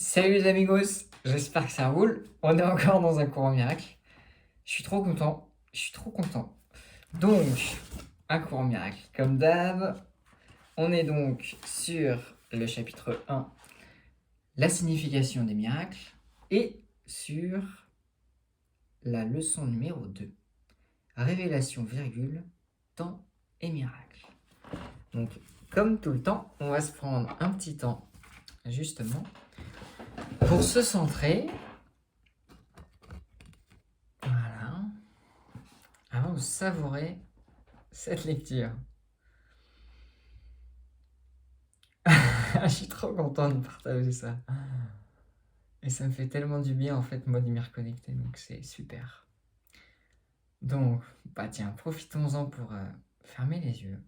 Salut les amigos, j'espère que ça roule. On est encore dans un cours en miracle. Je suis trop content, Donc, un cours en miracle. Comme d'hab, on est donc sur le chapitre 1, la signification des miracles, et sur la leçon numéro 2, révélation, virgule, temps et miracle. Donc, comme tout le temps, on va se prendre un petit temps, justement, pour se centrer. Voilà. Avant de savourer cette lecture. Je suis trop content de partager ça. Et ça me fait tellement du bien en fait, moi, de m'y reconnecter, donc c'est super. Donc, bah tiens, profitons-en pour fermer les yeux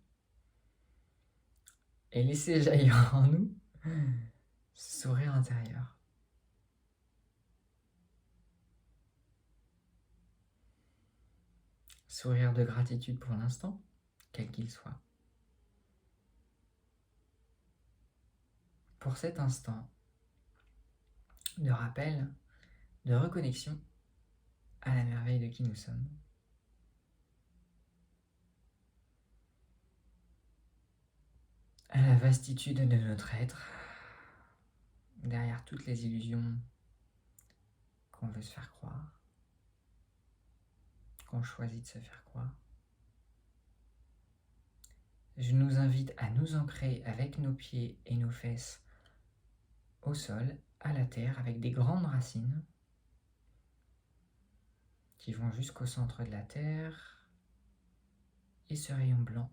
et laisser jaillir en nous ce sourire intérieur. Sourire de gratitude pour l'instant, quel qu'il soit. Pour cet instant de rappel, de reconnexion à la merveille de qui nous sommes. À la vastitude de notre être, derrière toutes les illusions qu'on veut se faire croire, qu'on choisit de se faire croire. Je nous invite à nous ancrer avec nos pieds et nos fesses au sol, à la terre, avec des grandes racines qui vont jusqu'au centre de la terre, et ce rayon blanc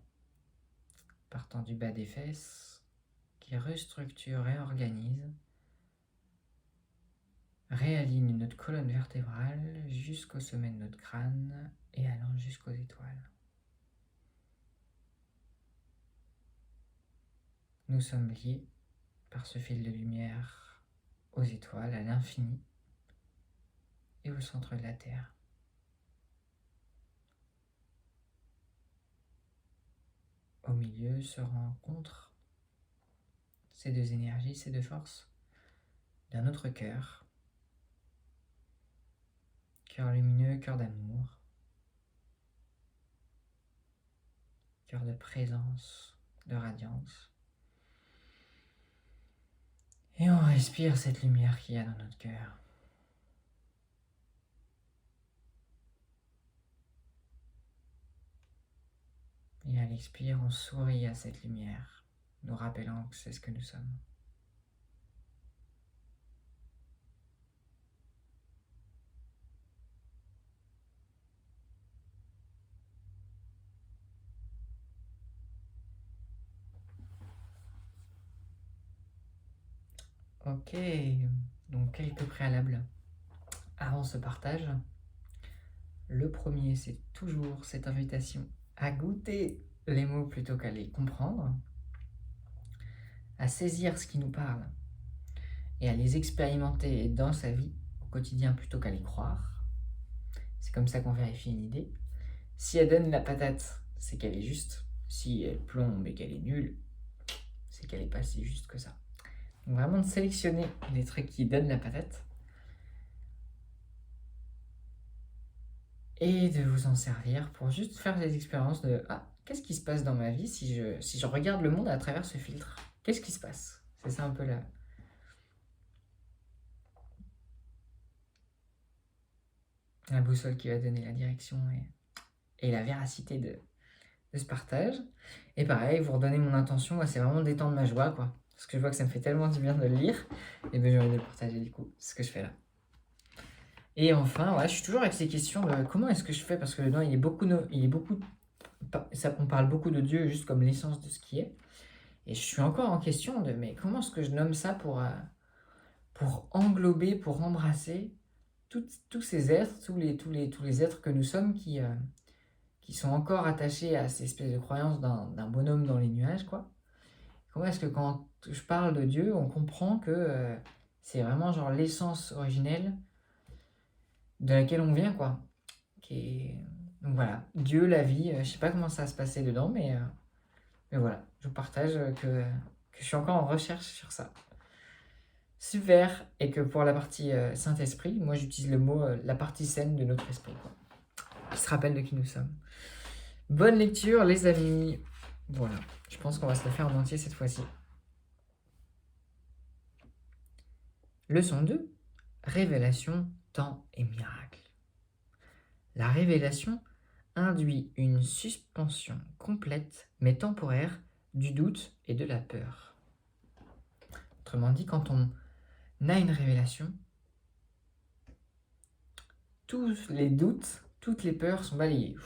partant du bas des fesses qui restructure, réorganise, réaligne notre colonne vertébrale jusqu'au sommet de notre crâne et allant jusqu'aux étoiles. Nous sommes liés par ce fil de lumière aux étoiles, à l'infini et au centre de la Terre. Au milieu se rencontrent ces deux énergies, ces deux forces d'un autre cœur, cœur lumineux, cœur d'amour, cœur de présence, de radiance. Et on respire cette lumière qu'il y a dans notre cœur. Et à l'expire, on sourit à cette lumière, nous rappelant que c'est ce que nous sommes. Ok, donc quelques préalables avant ce partage. Le premier, c'est toujours cette invitation à goûter les mots plutôt qu'à les comprendre, à saisir ce qui nous parle et à les expérimenter dans sa vie au quotidien plutôt qu'à les croire. C'est comme ça qu'on vérifie une idée. Si elle donne la patate, c'est qu'elle est juste. Si elle plombe et qu'elle est nulle, c'est qu'elle n'est pas si juste que ça. Donc vraiment de sélectionner les trucs qui donnent la patate et de vous en servir pour juste faire des expériences de qu'est-ce qui se passe dans ma vie si je regarde le monde à travers ce filtre? Qu'est-ce qui se passe? C'est ça un peu la boussole qui va donner la direction et la véracité de ce partage. Et pareil, vous redonnez mon intention, c'est vraiment d'étendre ma joie, quoi. Parce que je vois que ça me fait tellement du bien de le lire, et bien j'ai envie de le partager du coup, c'est ce que je fais là. Et enfin, je suis toujours avec ces questions de comment est-ce que je fais, parce que dedans on parle beaucoup de Dieu juste comme l'essence de ce qui est. Et je suis encore en question de mais comment est-ce que je nomme ça pour englober, pour embrasser tous ces êtres, tous les êtres que nous sommes qui sont encore attachés à cette espèce de croyance d'un bonhomme dans les nuages, quoi. Comment est-ce que quand je parle de Dieu, on comprend que c'est vraiment genre l'essence originelle de laquelle on vient, quoi. Donc voilà, Dieu, la vie, je sais pas comment ça va se passer dedans, mais voilà, je partage que je suis encore en recherche sur ça. Super. Et que pour la partie Saint-Esprit, moi j'utilise le mot la partie saine de notre esprit, quoi, qui se rappelle de qui nous sommes. Bonne lecture, les amis. Voilà. Je pense qu'on va se le faire en entier cette fois-ci. Leçon 2. Révélation, temps et miracle. La révélation induit une suspension complète mais temporaire du doute et de la peur. Autrement dit, quand on a une révélation, tous les doutes, toutes les peurs sont balayées.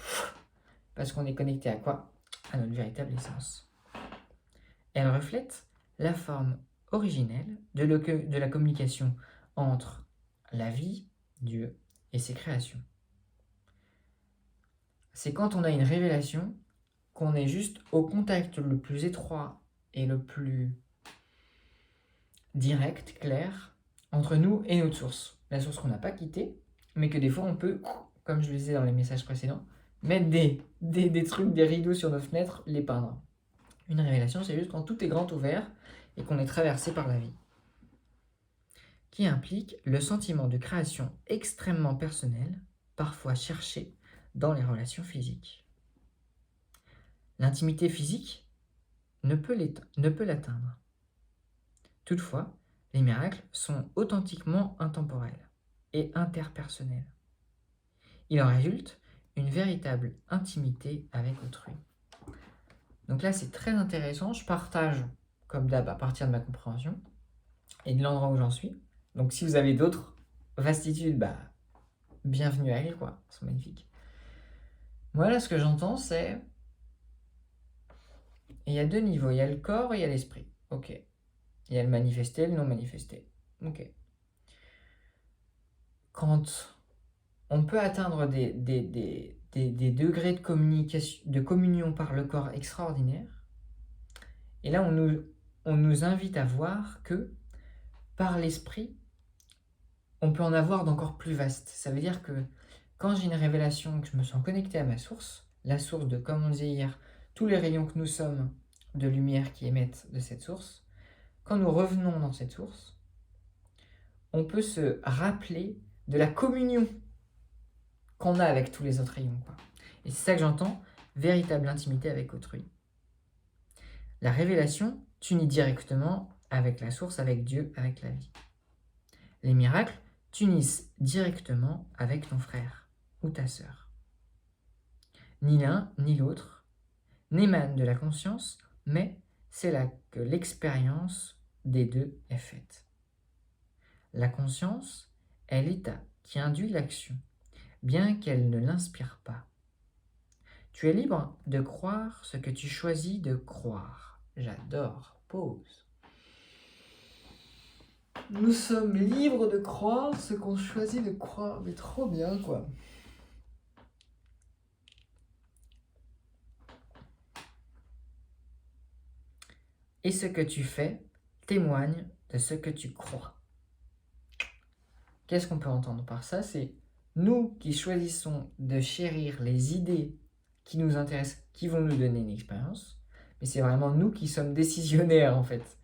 Parce qu'on est connecté à quoi? À notre véritable essence. Elle reflète la forme originelle de la communication entre la vie, Dieu et ses créations. C'est quand on a une révélation qu'on est juste au contact le plus étroit et le plus direct, clair, entre nous et notre source. La source qu'on n'a pas quittée, mais que des fois on peut, comme je le disais dans les messages précédents, mettre des trucs, des rideaux sur nos fenêtres, les peindre. Une révélation, c'est juste quand tout est grand ouvert et qu'on est traversé par la vie, qui implique le sentiment de création extrêmement personnel, parfois cherché dans les relations physiques. L'intimité physique ne peut l'atteindre. Toutefois, les miracles sont authentiquement intemporels et interpersonnels. Il en résulte une véritable intimité avec autrui. Donc là, c'est très intéressant. Je partage, comme d'hab, à partir de ma compréhension et de l'endroit où j'en suis. Donc si vous avez d'autres vastitudes, bienvenue à elles, quoi. Elles sont magnifiques. Moi, là, ce que j'entends, c'est... Il y a deux niveaux. Il y a le corps et il y a l'esprit. Ok. Il y a le manifesté et le non manifesté. Ok. Quand on peut atteindre des degrés de communication, de communion par le corps extraordinaires, et là, on nous invite à voir que par l'esprit, on peut en avoir d'encore plus vaste. Ça veut dire que quand j'ai une révélation, que je me sens connecté à ma source, la source de, comme on disait hier, tous les rayons que nous sommes de lumière qui émettent de cette source, quand nous revenons dans cette source, on peut se rappeler de la communion qu'on a avec tous les autres rayons, quoi. Et c'est ça que j'entends, véritable intimité avec autrui. La révélation t'unit directement avec la source, avec Dieu, avec la vie. Les miracles t'unissent directement avec ton frère ou ta sœur. Ni l'un ni l'autre n'émanent de la conscience, mais c'est là que l'expérience des deux est faite. La conscience est l'état qui induit l'action, bien qu'elle ne l'inspire pas. Tu es libre de croire ce que tu choisis de croire. J'adore. Pause. Nous sommes libres de croire ce qu'on choisit de croire. Mais trop bien, quoi. Et ce que tu fais témoigne de ce que tu crois. Qu'est-ce qu'on peut entendre par ça? C'est nous qui choisissons de chérir les idées qui nous intéressent, qui vont nous donner une expérience, mais c'est vraiment nous qui sommes décisionnaires, en fait,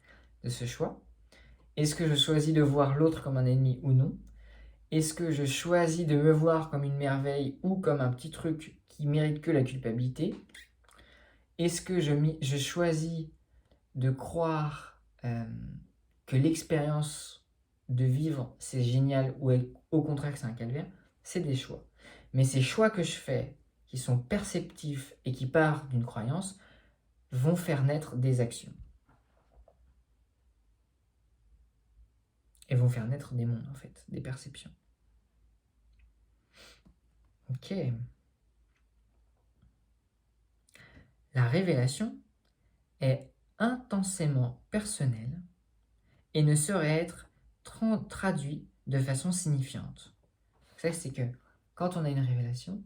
de ce choix. Est-ce que je choisis de voir l'autre comme un ennemi ou non? Est-ce que je choisis de me voir comme une merveille ou comme un petit truc qui mérite que la culpabilité? Est-ce que je choisis de croire que l'expérience de vivre c'est génial ou au contraire que c'est un calvaire? C'est des choix. Mais ces choix que je fais, qui sont perceptifs et qui partent d'une croyance, vont faire naître des actions. Et vont faire naître des mondes, en fait, des perceptions. Ok. La révélation est intensément personnelle et ne saurait être traduit de façon signifiante. Ça, c'est que quand on a une révélation,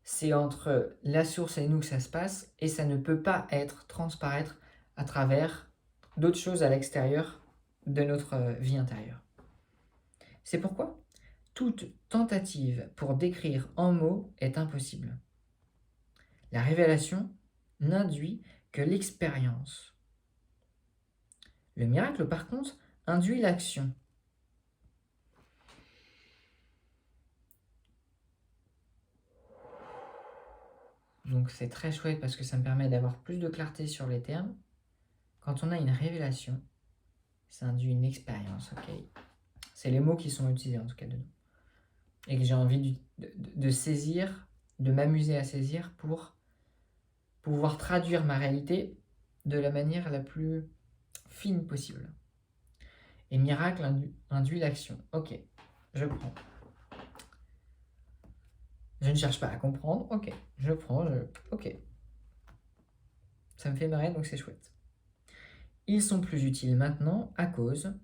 c'est entre la source et nous que ça se passe, et ça ne peut pas transparaître à travers d'autres choses à l'extérieur de notre vie intérieure. C'est pourquoi toute tentative pour décrire en mots est impossible. La révélation n'induit que l'expérience. Le miracle, par contre, induit l'action. Donc c'est très chouette parce que ça me permet d'avoir plus de clarté sur les termes. Quand on a une révélation, ça induit une expérience, ok? C'est les mots qui sont utilisés en tout cas dedans. Et que j'ai envie de saisir, de m'amuser à saisir pour pouvoir traduire ma réalité de la manière la plus fine possible. Et miracle induit l'action. Ok, je prends. Je ne cherche pas à comprendre. Ok, je prends. Ok. Ça me fait marrer, donc c'est chouette. Ils sont plus utiles maintenant à cause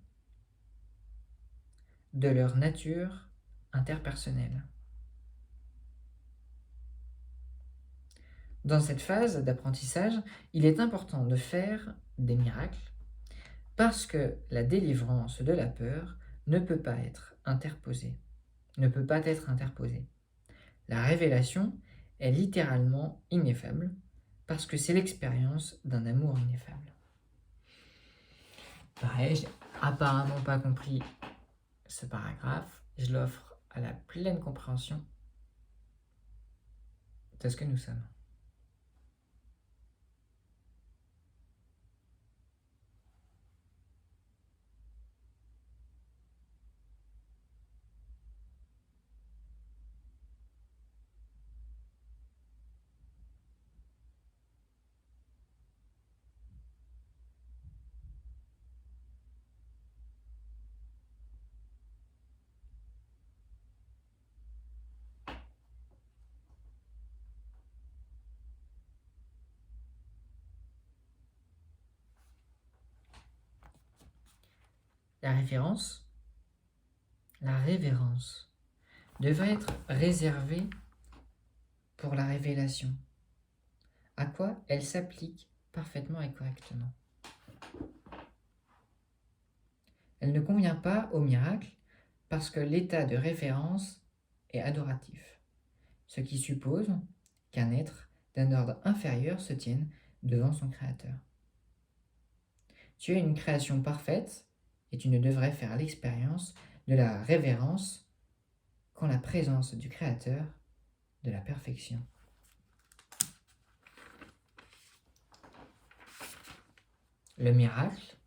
de leur nature interpersonnelle. Dans cette phase d'apprentissage, il est important de faire des miracles parce que la délivrance de la peur ne peut pas être interposée. La révélation est littéralement ineffable parce que c'est l'expérience d'un amour ineffable. Pareil, j'ai apparemment pas compris ce paragraphe. Je l'offre à la pleine compréhension de ce que nous sommes. La révérence devrait être réservée pour la révélation, à quoi elle s'applique parfaitement et correctement. Elle ne convient pas au miracle parce que l'état de référence est adoratif, ce qui suppose qu'un être d'un ordre inférieur se tienne devant son créateur. Tu es une création parfaite et tu ne devrais faire l'expérience de la révérence qu'en la présence du créateur de la perfection. Le miracle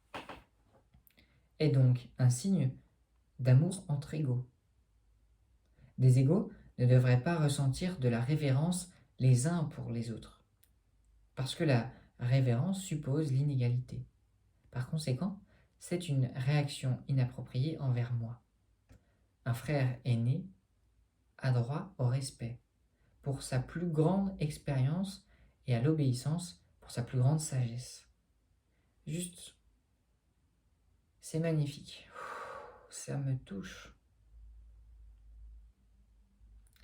est donc un signe d'amour entre égaux. Des égaux ne devraient pas ressentir de la révérence les uns pour les autres, parce que la révérence suppose l'inégalité. Par conséquent, c'est une réaction inappropriée envers moi. Un frère aîné a droit au respect pour sa plus grande expérience et à l'obéissance pour sa plus grande sagesse. Juste, c'est magnifique. Ça me touche.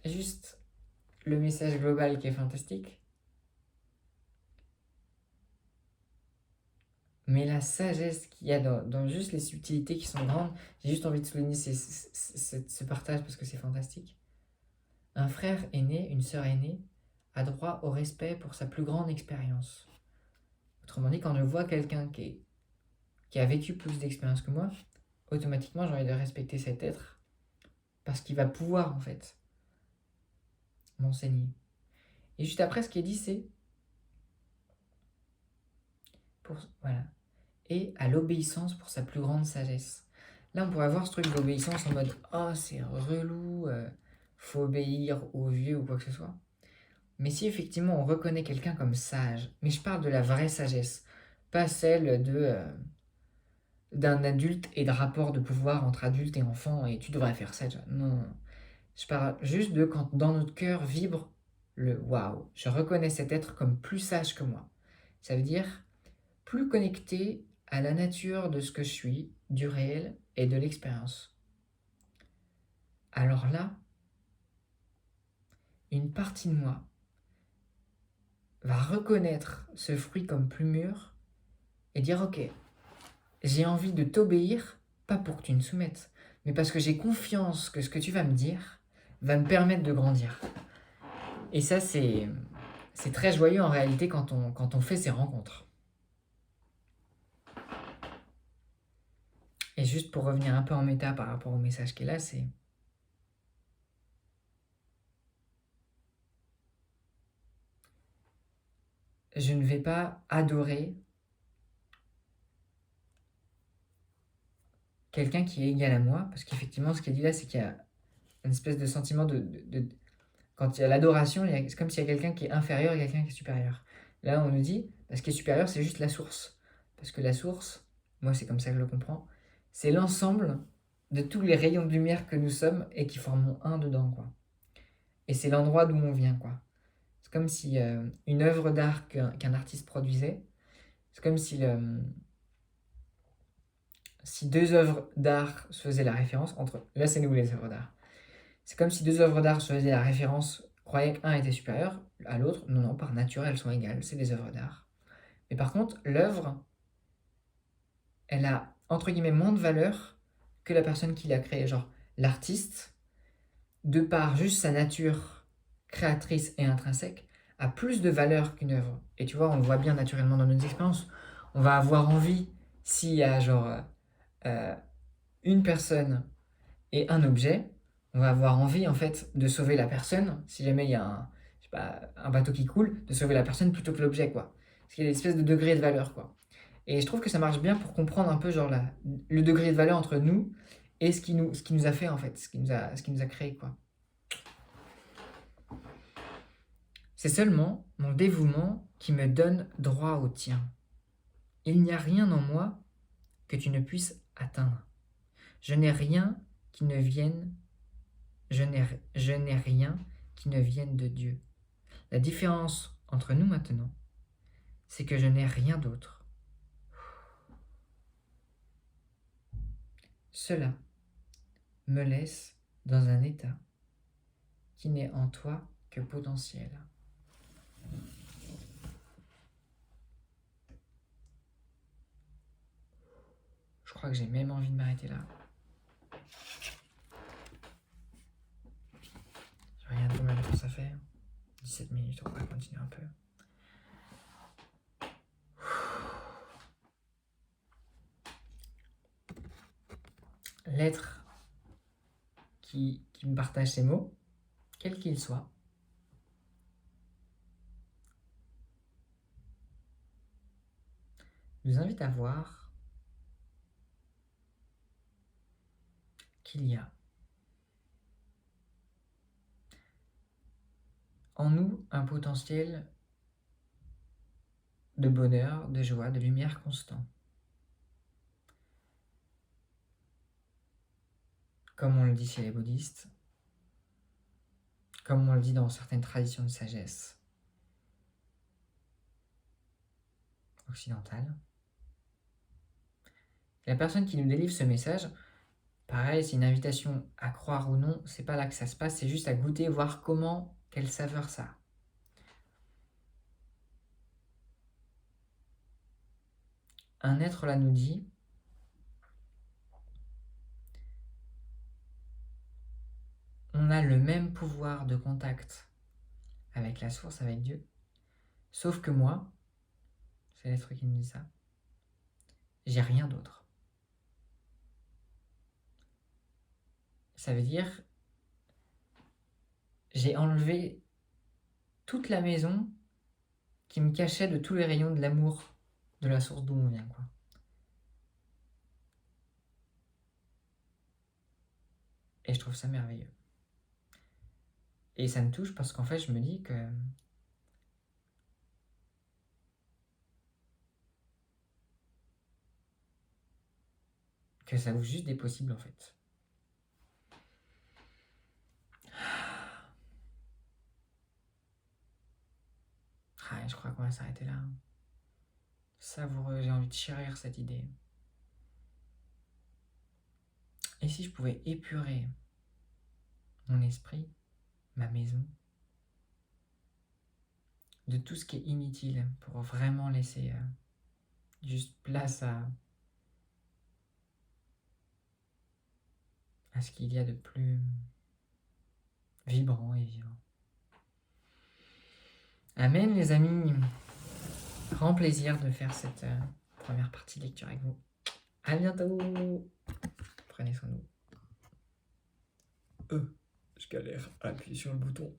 Juste le message global qui est fantastique. Mais la sagesse qu'il y a dans juste les subtilités qui sont grandes, j'ai juste envie de souligner ce partage parce que c'est fantastique. Un frère aîné, une sœur aînée, a droit au respect pour sa plus grande expérience. Autrement dit, quand je vois quelqu'un qui a vécu plus d'expérience que moi, automatiquement j'ai envie de respecter cet être parce qu'il va pouvoir en fait m'enseigner. Et juste après, ce qui est dit, c'est voilà. Et à l'obéissance pour sa plus grande sagesse. Là, on pourrait voir ce truc d'obéissance en mode « Oh, c'est relou, faut obéir aux vieux ou quoi que ce soit. » Mais si effectivement on reconnaît quelqu'un comme sage, mais je parle de la vraie sagesse, pas celle d'un adulte et de rapport de pouvoir entre adulte et enfant et tu devrais faire ça. Non. Je parle juste de quand dans notre cœur vibre le waouh, je reconnais cet être comme plus sage que moi. Ça veut dire plus connecté à la nature de ce que je suis, du réel et de l'expérience. Alors là, une partie de moi va reconnaître ce fruit comme plus mûr et dire ok, j'ai envie de t'obéir, pas pour que tu me soumettes, mais parce que j'ai confiance que ce que tu vas me dire va me permettre de grandir. Et ça, c'est très joyeux en réalité quand on fait ces rencontres. Et juste pour revenir un peu en méta par rapport au message qui est là, c'est... Je ne vais pas adorer quelqu'un qui est égal à moi, parce qu'effectivement, ce qu'il dit là, c'est qu'il y a une espèce de sentiment quand il y a l'adoration, c'est comme s'il y a quelqu'un qui est inférieur et quelqu'un qui est supérieur. Là, on nous dit, ce qui est supérieur, c'est juste la source. Parce que la source, moi, c'est comme ça que je le comprends, c'est l'ensemble de tous les rayons de lumière que nous sommes et qui forment un dedans, quoi. Et c'est l'endroit d'où on vient, quoi. C'est comme si une œuvre d'art qu'un artiste produisait, c'est comme si deux œuvres d'art se faisaient la référence entre... Là, c'est nous, les œuvres d'art. C'est comme si deux œuvres d'art se faisaient la référence, croyaient qu'un était supérieur à l'autre. Non, non, par nature, elles sont égales, c'est des œuvres d'art. Mais par contre, l'œuvre, elle a, entre guillemets, moins de valeur que la personne qui l'a créée. Genre, l'artiste, de par juste sa nature créatrice et intrinsèque, a plus de valeur qu'une œuvre. Et tu vois, on le voit bien naturellement dans nos expériences. On va avoir envie, s'il y a genre une personne et un objet, on va avoir envie en fait de sauver la personne, si jamais il y a je sais pas, un bateau qui coule, de sauver la personne plutôt que l'objet, quoi. Parce qu'il y a une espèce de degré de valeur, quoi. Et je trouve que ça marche bien pour comprendre un peu genre le degré de valeur entre nous et ce qui nous a fait en fait, ce qui nous a créé, quoi. C'est seulement mon dévouement qui me donne droit au tien. Il n'y a rien en moi que tu ne puisses atteindre. Je n'ai rien qui ne vienne, je n'ai rien qui ne vienne de Dieu. La différence entre nous maintenant, c'est que je n'ai rien d'autre. Cela me laisse dans un état qui n'est en toi que potentiel. Je crois que j'ai même envie de m'arrêter là. Je regarde combien de temps ça fait. 17 minutes, on va continuer un peu. L'être qui me partage ces mots, quel qu'il soit, nous invite à voir qu'il y a en nous un potentiel de bonheur, de joie, de lumière constant. Comme on le dit chez les bouddhistes, comme on le dit dans certaines traditions de sagesse occidentale. La personne qui nous délivre ce message, pareil, c'est une invitation à croire ou non, c'est pas là que ça se passe, c'est juste à goûter, voir comment, quelle saveur ça a. Un être là nous dit, on a le même pouvoir de contact avec la source, avec Dieu, sauf que moi, c'est l'être qui nous dit ça, j'ai rien d'autre. Ça veut dire, j'ai enlevé toute la maison qui me cachait de tous les rayons de l'amour de la source d'où on vient, quoi. Et je trouve ça merveilleux. Et ça me touche parce qu'en fait, je me dis que ça ouvre juste des possibles, en fait. Ah, je crois qu'on va s'arrêter là. Savoureux, j'ai envie de chérir cette idée. Et si je pouvais épurer mon esprit, ma maison, de tout ce qui est inutile pour vraiment laisser juste place à ce qu'il y a de plus vibrant et vivant. Amen les amis, grand plaisir de faire cette première partie de lecture avec vous. À bientôt. Je galère à appuyer sur le bouton.